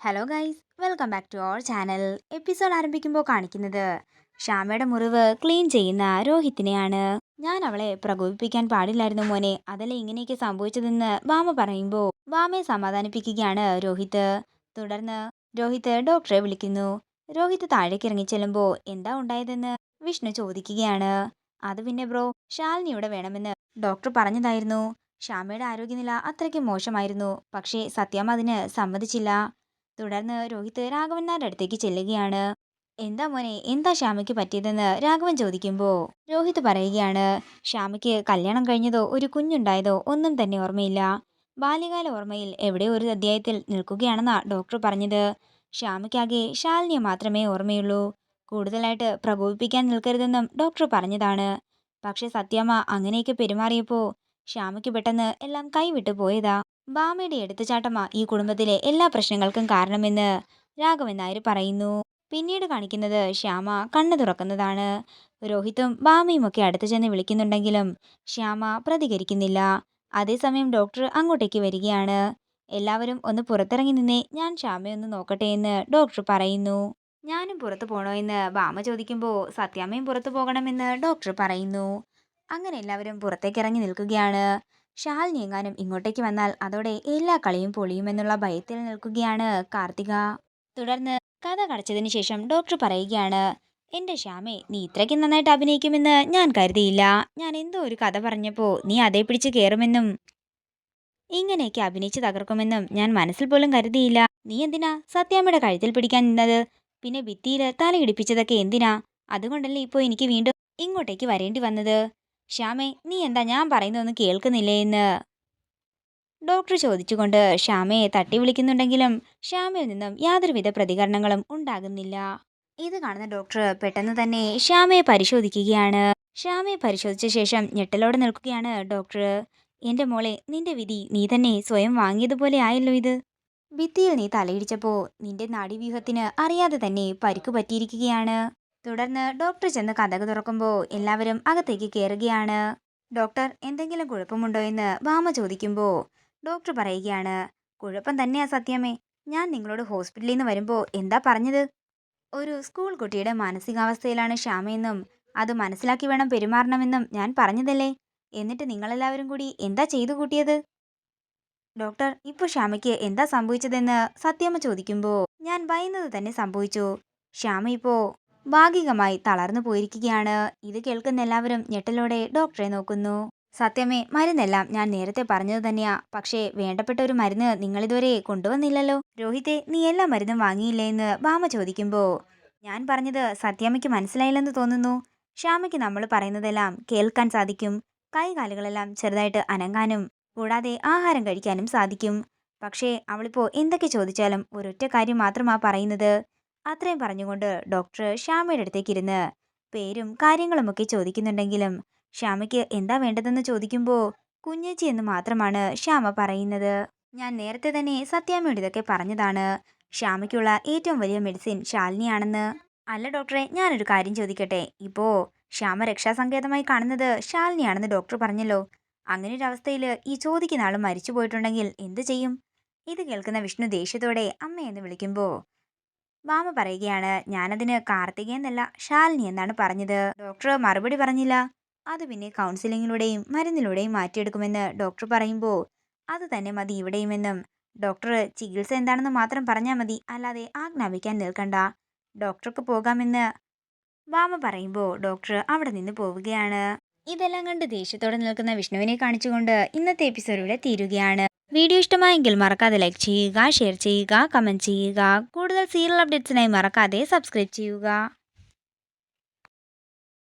Hello guys, welcome back to our channel. Episode ആരംഭിക്കുമ്പോൾ കാണിക്കുന്നത് ഷ്യാമയുടെ മുറിവ് ക്ലീൻ ചെയ്യുന്ന രോഹിത്തിനെയാണ്. ഞാൻ അവളെ പ്രകോപിപ്പിക്കാൻ പാടില്ലായിരുന്നു മോനെ, അതല്ലേ ഇങ്ങനെയൊക്കെ സംഭവിച്ചതെന്ന് ഭാമ പറയുമ്പോൾ ഭാമയെ സമാധാനിപ്പിക്കുകയാണ് രോഹിത്. തുടർന്ന് രോഹിത് ഡോക്ടറെ വിളിക്കുന്നു. രോഹിത് താഴേക്ക് ഇറങ്ങി ചെല്ലുമ്പോൾ എന്താ ഉണ്ടായതെന്ന് വിഷ്ണു ചോദിക്കുകയാണ്. അത് പിന്നെ ബ്രോ, ശാലിനി ഇവിടെ വേണമെന്ന് ഡോക്ടർ പറഞ്ഞതായിരുന്നു. ഷ്യാമയുടെ ആരോഗ്യനില അത്രയ്ക്ക് മോശമായിരുന്നു, പക്ഷേ സത്യം അതിന് സമ്മതിച്ചില്ല. തുടർന്ന് രോഹിത് രാഘവൻ നായരുടെ അടുത്തേക്ക് ചെല്ലുകയാണ്. എന്താ മോനെ, എന്താ ശ്യാമയ്ക്ക് പറ്റിയതെന്ന് രാഘവൻ ചോദിക്കുമ്പോൾ രോഹിത് പറയുകയാണ്, ശ്യാമയ്ക്ക് കല്യാണം കഴിഞ്ഞതോ ഒരു കുഞ്ഞുണ്ടായതോ ഒന്നും തന്നെ ഓർമ്മയില്ല. ബാല്യകാല ഓർമ്മയിൽ എവിടെയോ ഒരു അധ്യായത്തിൽ നിൽക്കുകയാണെന്നാ ഡോക്ടർ പറഞ്ഞത്. ശ്യാമയ്ക്കാകെ ശാലിനിയെ മാത്രമേ ഓർമ്മയുള്ളൂ. കൂടുതലായിട്ട് പ്രകോപിപ്പിക്കാൻ നിൽക്കരുതെന്നും ഡോക്ടർ പറഞ്ഞതാണ്. പക്ഷെ സത്യമ്മ അങ്ങനെയൊക്കെ പെരുമാറിയപ്പോൾ ശ്യാമയ്ക്ക് പെട്ടെന്ന് എല്ലാം കൈവിട്ടു പോയതാ. ഭാമയുടെ എടുത്തുചാട്ടമാ ഈ കുടുംബത്തിലെ എല്ലാ പ്രശ്നങ്ങൾക്കും കാരണമെന്ന് രാഘവൻ നായർ പറയുന്നു. പിന്നീട് കാണിക്കുന്നത് ശ്യാമ കണ്ണു തുറക്കുന്നതാണ്. രോഹിത്തും ഭാമയും ഒക്കെ അടുത്തു ചെന്ന് വിളിക്കുന്നുണ്ടെങ്കിലും ശ്യാമ പ്രതികരിക്കുന്നില്ല. അതേസമയം ഡോക്ടർ അങ്ങോട്ടേക്ക് വരികയാണ്. എല്ലാവരും ഒന്ന് പുറത്തിറങ്ങി നിന്നേ, ഞാൻ ശ്യാമയൊന്ന് നോക്കട്ടെ എന്ന് ഡോക്ടർ പറയുന്നു. ഞാനും പുറത്തു പോണോ എന്ന് ഭാമ ചോദിക്കുമ്പോൾ സത്യാമ്മയും പുറത്തു പോകണമെന്ന് ഡോക്ടർ പറയുന്നു. അങ്ങനെ എല്ലാവരും പുറത്തേക്ക് ഇറങ്ങി നിൽക്കുകയാണ്. ശാലിനി എങ്ങാനും ഇങ്ങോട്ടേക്ക് വന്നാൽ അതോടെ എല്ലാ കളിയും പൊളിയുമെന്നുള്ള ഭയത്തിൽ നിൽക്കുകയാണ് കാർത്തിക. തുടർന്ന് കഥ കടച്ചതിന് ശേഷം ഡോക്ടർ പറയുകയാണ്, എന്റെ ശ്യാമേ, നീ ഇത്രയ്ക്ക് നന്നായിട്ട് അഭിനയിക്കുമെന്ന് ഞാൻ കരുതിയില്ല. ഞാൻ എന്തോ ഒരു കഥ പറഞ്ഞപ്പോൾ നീ അതേ പിടിച്ച് കയറുമെന്നും ഇങ്ങനെയൊക്കെ അഭിനയിച്ച് തകർക്കുമെന്നും ഞാൻ മനസ്സിൽ പോലും കരുതിയില്ല. നീ എന്തിനാ സത്യാമ്മയുടെ കഴുത്തിൽ പിടിക്കാൻ നിന്നത്? പിന്നെ ഭിത്തിയിൽ തലയിടിപ്പിച്ചതൊക്കെ എന്തിനാ? അതുകൊണ്ടല്ലേ ഇപ്പോൾ എനിക്ക് വീണ്ടും ഇങ്ങോട്ടേക്ക് വരേണ്ടി വന്നത്. ശ്യാമേ, നീ എന്താ ഞാൻ പറയുന്നതൊന്നും കേൾക്കുന്നില്ലേ എന്ന് ഡോക്ടർ ചോദിച്ചുകൊണ്ട് ശ്യാമയെ തട്ടി വിളിക്കുന്നുണ്ടെങ്കിലും ശ്യാമയിൽ നിന്നും യാതൊരുവിധ പ്രതികരണങ്ങളും ഉണ്ടാകുന്നില്ല. ഇത് കാണുന്ന ഡോക്ടർ പെട്ടെന്ന് തന്നെ ശ്യാമയെ പരിശോധിക്കുകയാണ്. ശ്യാമയെ പരിശോധിച്ച ശേഷം ഞെട്ടലോടെ നിൽക്കുകയാണ് ഡോക്ടർ. എന്റെ മോളെ, നിന്റെ വിധി നീ തന്നെ സ്വയം വാങ്ങിയതുപോലെ ആയല്ലോ ഇത്. ഭിത്തിയിൽ നീ തലയിടിച്ചപ്പോ നിന്റെ നാഡീവ്യൂഹത്തിന് അറിയാതെ തന്നെ പരിക്കു പറ്റിയിരിക്കുകയാണ്. തുടർന്ന് ഡോക്ടർ ചെന്ന് കതക് തുറക്കുമ്പോൾ എല്ലാവരും അകത്തേക്ക് കയറുകയാണ്. ഡോക്ടർ, എന്തെങ്കിലും കുഴപ്പമുണ്ടോ എന്ന് ഭാമ ചോദിക്കുമ്പോൾ ഡോക്ടർ പറയുകയാണ്, കുഴപ്പം തന്നെയാ സത്യമേ. ഞാൻ നിങ്ങളോട് ഹോസ്പിറ്റലിൽ നിന്ന് വരുമ്പോൾ എന്താ പറഞ്ഞത്? ഒരു സ്കൂൾ കുട്ടിയുടെ മാനസികാവസ്ഥയിലാണ് ശ്യാമയെന്നും അത് മനസ്സിലാക്കി വേണം പെരുമാറണമെന്നും ഞാൻ പറഞ്ഞതല്ലേ. എന്നിട്ട് നിങ്ങളെല്ലാവരും കൂടി എന്താ ചെയ്തു കൂട്ടിയത്? ഡോക്ടർ, ഇപ്പോൾ ശ്യാമയ്ക്ക് എന്താ സംഭവിച്ചതെന്ന് സത്യമ്മ ചോദിക്കുമ്പോൾ ഞാൻ ഭയന്നത് തന്നെ സംഭവിച്ചു. ശ്യാമ ഇപ്പോൾ ഭാഗികമായി തളർന്നു പോയിരിക്കുകയാണ്. ഇത് കേൾക്കുന്ന എല്ലാവരും ഞെട്ടലോടെ ഡോക്ടറെ നോക്കുന്നു. സത്യമേ, മരുന്നെല്ലാം ഞാൻ നേരത്തെ പറഞ്ഞത് തന്നെയാ. പക്ഷേ വേണ്ടപ്പെട്ട ഒരു മരുന്ന് നിങ്ങളിതുവരെ കൊണ്ടുവന്നില്ലല്ലോ. രോഹിത്തെ, നീ എല്ലാ മരുന്നും വാങ്ങിയില്ലേ എന്ന് ഭാമ ചോദിക്കുമ്പോൾ ഞാൻ പറഞ്ഞത് സത്യാമ്മയ്ക്ക് മനസ്സിലായില്ലെന്ന് തോന്നുന്നു. ശ്യാമയ്ക്ക് നമ്മൾ പറയുന്നതെല്ലാം കേൾക്കാൻ സാധിക്കും. കൈകാലുകളെല്ലാം ചെറുതായിട്ട് അനങ്ങാനും കൂടാതെ ആഹാരം കഴിക്കാനും സാധിക്കും. പക്ഷേ അവളിപ്പോൾ എന്തൊക്കെ ചോദിച്ചാലും ഒരൊറ്റ കാര്യം മാത്രമാ പറയുന്നത്. അത്രയും പറഞ്ഞുകൊണ്ട് ഡോക്ടർ ശ്യാമയുടെ അടുത്തേക്ക് ഇരുന്ന് പേരും കാര്യങ്ങളുമൊക്കെ ചോദിക്കുന്നുണ്ടെങ്കിലും ശ്യാമയ്ക്ക് എന്താ വേണ്ടതെന്ന് ചോദിക്കുമ്പോൾ കുഞ്ഞേച്ചി എന്ന് മാത്രമാണ് ശ്യാമ പറയുന്നത്. ഞാൻ നേരത്തെ തന്നെ സത്യാമ്മയോട് ഇതൊക്കെ പറഞ്ഞതാണ്. ശ്യാമയ്ക്കുള്ള ഏറ്റവും വലിയ മെഡിസിൻ ശാലിനിയാണെന്ന്. അല്ല ഡോക്ടറെ, ഞാനൊരു കാര്യം ചോദിക്കട്ടെ? ഇപ്പോൾ ശ്യാമ രക്ഷാസങ്കേതമായി കാണുന്നത് ശാലിനിയാണെന്ന് ഡോക്ടർ പറഞ്ഞല്ലോ. അങ്ങനെ ഒരു അവസ്ഥയിൽ ഈ ചോദിക്കുന്ന ആൾ മരിച്ചു പോയിട്ടുണ്ടെങ്കിൽ എന്ത് ചെയ്യും? ഇത് കേൾക്കുന്ന വിഷ്ണു ദേഷ്യത്തോടെ അമ്മയെന്ന് വിളിക്കുമ്പോൾ ഭാമ പറയുകയാണ്, ഞാനതിന് കാർത്തിക എന്നല്ല ശാലിനി എന്നാണ് പറഞ്ഞത്. ഡോക്ടർ മറുപടി പറഞ്ഞില്ല. അത് പിന്നെ കൗൺസിലിങ്ങിലൂടെയും മരുന്നിലൂടെയും മാറ്റിയെടുക്കുമെന്ന് ഡോക്ടർ പറയുമ്പോൾ അത് തന്നെ മതി ഇവിടെയുമെന്നും ഡോക്ടർ ചികിത്സ എന്താണെന്ന് മാത്രം പറഞ്ഞാൽ മതി, അല്ലാതെ ആജ്ഞാപിക്കാൻ നിൽക്കണ്ട. ഡോക്ടർക്ക് പോകാമെന്ന് ഭാമ പറയുമ്പോൾ ഡോക്ടർ അവിടെ നിന്ന് പോവുകയാണ്. ഇതെല്ലാം കണ്ട് ദേഷ്യത്തോടെ നിൽക്കുന്ന വിഷ്ണുവിനെ കാണിച്ചുകൊണ്ട് ഇന്നത്തെ എപ്പിസോഡ് ഇവിടെ തീരുകയാണ്. വീഡിയോ ഇഷ്ടമായെങ്കിൽ മറക്കാതെ ലൈക്ക് ചെയ്യുക, ഷെയർ ചെയ്യുക, കമൻറ്റ് ചെയ്യുക. കൂടുതൽ സീരിയൽ അപ്ഡേറ്റ്സിനായി മറക്കാതെ സബ്സ്ക്രൈബ് ചെയ്യുക.